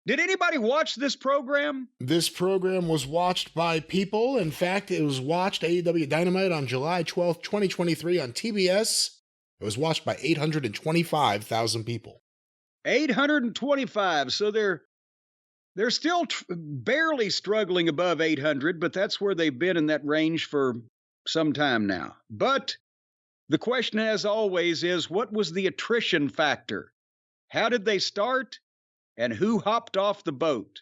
Did anybody watch this program? This program was watched by people. In fact, it was watched AEW Dynamite on July 12th, 2023 on TBS. It was watched by 825,000 people. 825. So they're still barely struggling above 800, but that's where they've been in that range for some time now. But the question, as always, is what was the attrition factor? How did they start? And who hopped off the boat?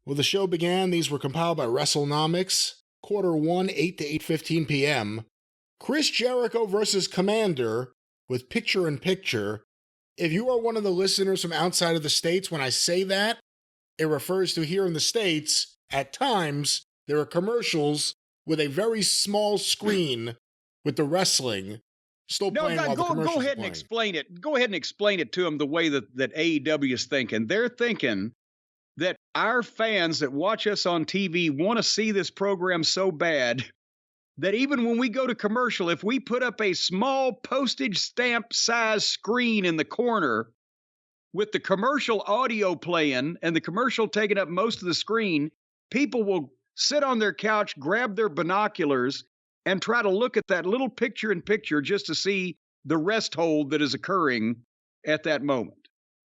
Well, the show began. These were compiled by WrestleNomics. Quarter 1, 8 to 8:15 p.m. Chris Jericho versus Commander with picture-in-picture. If you are one of the listeners from outside of the States, when I say that, it refers to here in the States, at times, there are commercials with a very small screen with the wrestling still playing while the commercials go ahead are and playing. explain it. Go ahead and explain it to them the way that AEW is thinking. They're thinking that our fans that watch us on TV want to see this program so bad that even when we go to commercial, if we put up a small postage stamp size screen in the corner with the commercial audio playing and the commercial taking up most of the screen, people will sit on their couch, grab their binoculars, and try to look at that little picture-in-picture just to see the rest hold that is occurring at that moment.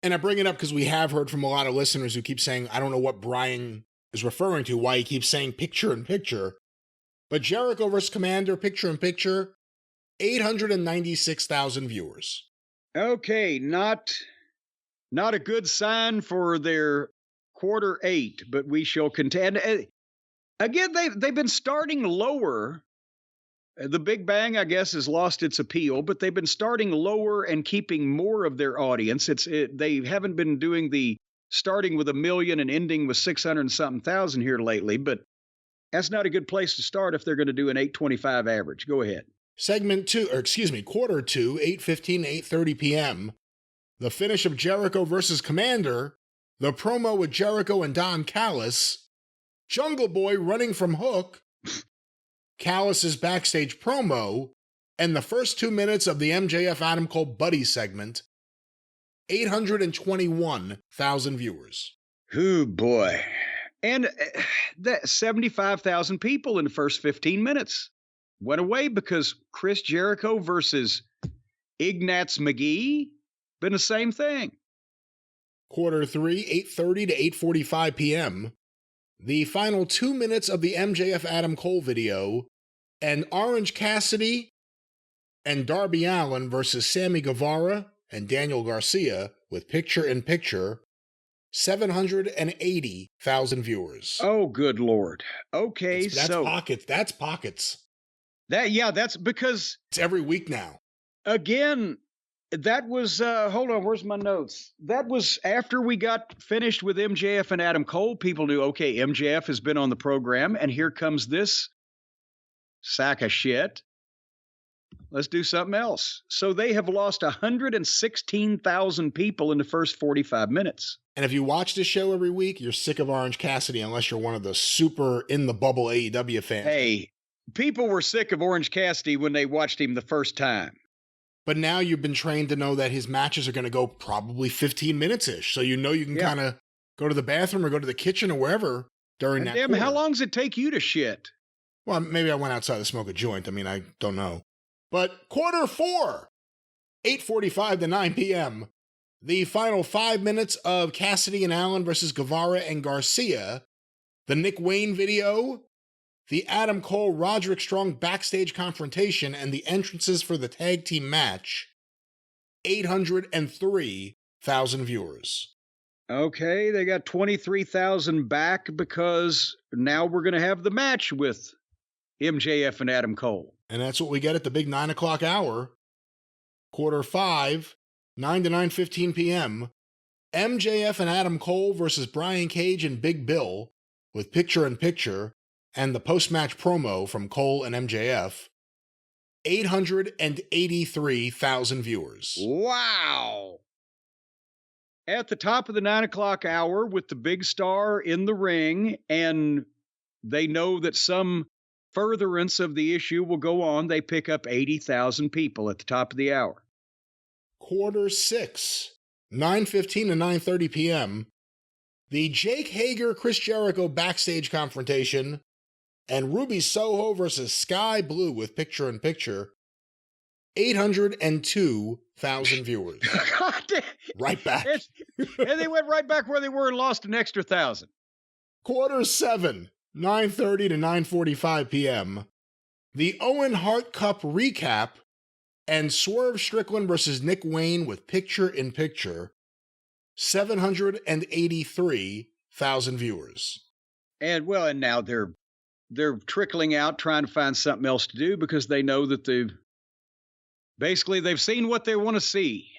And I bring it up because we have heard from a lot of listeners who keep saying, I don't know what Brian is referring to, why he keeps saying picture-in-picture. But Jericho vs. Commander, picture-in-picture, 896,000 viewers. Okay, not a good sign for their quarter 8, but we shall contend. Again, they've been starting lower. The Big Bang, I guess, has lost its appeal, but they've been starting lower and keeping more of their audience. They haven't been doing the starting with 1 million and ending with 600 and something thousand here lately, but that's not a good place to start if they're going to do an 825 average. Go ahead. Quarter 2, 8:15 to 8:30 p.m. The finish of Jericho versus Commander, the promo with Jericho and Don Callis, Jungle Boy running from Hook, Callis' backstage promo, and the first 2 minutes of the MJF Adam Cole Buddy segment, 821,000 viewers. Oh, boy. And that 75,000 people in the first 15 minutes went away because Chris Jericho versus Ignatz McGee, been the same thing. Quarter 3, 8:30 to 8:45 p.m. The final 2 minutes of the MJF Adam Cole video, and Orange Cassidy and Darby Allin versus Sammy Guevara and Daniel Garcia with picture-in-picture, 780,000 viewers. Oh, good Lord. Okay, That's pockets. That's pockets. That's because... It's every week now. Again, that was, hold on, where's my notes? That was after we got finished with MJF and Adam Cole. People knew, okay, MJF has been on the program, and here comes this sack of shit. Let's do something else. So they have lost 116,000 people in the first 45 minutes. And if you watch this show every week, you're sick of Orange Cassidy unless you're one of the super in-the-bubble AEW fans. Hey, people were sick of Orange Cassidy when they watched him the first time. But now you've been trained to know that his matches are going to go probably 15 minutes-ish. So you know you can kind of go to the bathroom or go to the kitchen or wherever during that quarter. How long does it take you to shit? Well, maybe I went outside to smoke a joint. I mean, I don't know. But quarter 4, 8:45 to 9 p.m., the final 5 minutes of Cassidy and Allen versus Guevara and Garcia, the Nick Wayne video, the Adam Cole Roderick Strong backstage confrontation, and the entrances for the tag team match, 803,000 viewers. Okay, they got 23,000 back because now we're going to have the match with MJF and Adam Cole. And that's what we get at the big 9 o'clock hour. Quarter 5, 9 to 9:15 p.m., MJF and Adam Cole versus Brian Cage and Big Bill with picture-in-picture and the post-match promo from Cole and MJF, 883,000 viewers. Wow! At the top of the 9 o'clock hour with the big star in the ring, and they know that some furtherance of the issue will go on, they pick up 80,000 people at the top of the hour. Quarter 6, 9:15 to 9:30 p.m., The Jake Hager, Chris Jericho backstage confrontation, and Ruby Soho versus Sky Blue with picture-in-picture, 802,000 viewers. God damn. Right back. And they went right back where they were and lost an extra 1,000. Quarter 7, 9:30 to 9:45 p.m. The Owen Hart Cup recap and Swerve Strickland versus Nick Wayne with picture-in-picture, 783,000 viewers. And now they're trickling out trying to find something else to do because they know that they've seen what they want to see,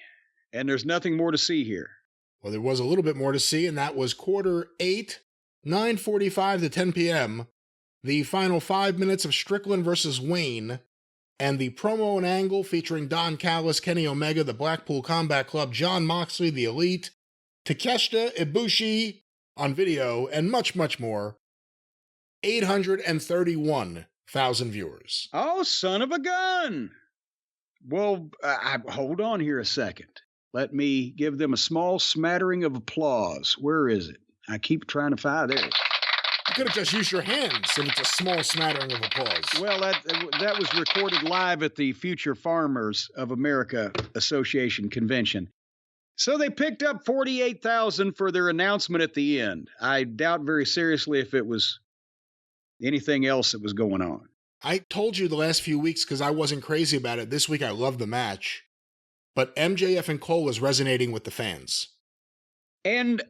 and there's nothing more to see here. Well, there was a little bit more to see, and that was quarter 8, 9:45 to 10 p.m., the final 5 minutes of Strickland versus Wayne, and the promo and angle featuring Don Callis, Kenny Omega, the Blackpool Combat Club, Jon Moxley, the Elite, Takeshita Ibushi on video, and much, much more. 831,000 viewers. Oh, son of a gun! Well, hold on here a second. Let me give them a small smattering of applause. Where is it? I keep trying to find it. You could have just used your hands if it's a small smattering of applause. Well, that was recorded live at the Future Farmers of America Association convention. So they picked up 48,000 for their announcement at the end. I doubt very seriously if it was anything else that was going on. I told you the last few weeks because I wasn't crazy about it. This week I loved the match. But MJF and Cole is resonating with the fans. And,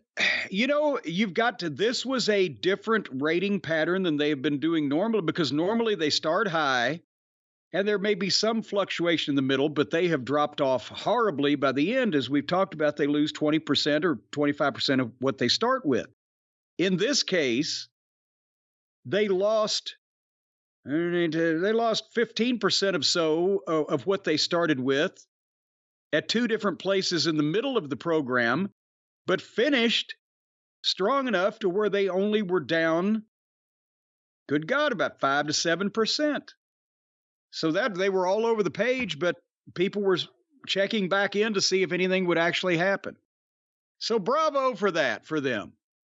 you've got to, this was a different rating pattern than they've been doing normally, because normally they start high and there may be some fluctuation in the middle, but they have dropped off horribly by the end. As we've talked about, they lose 20% or 25% of what they start with. In this case, they lost 15% of what they started with at two different places in the middle of the program, but finished strong enough to where they only were down, good God, about 5 to 7%. So that they were all over the page, but people were checking back in to see if anything would actually happen. So bravo for that, for them.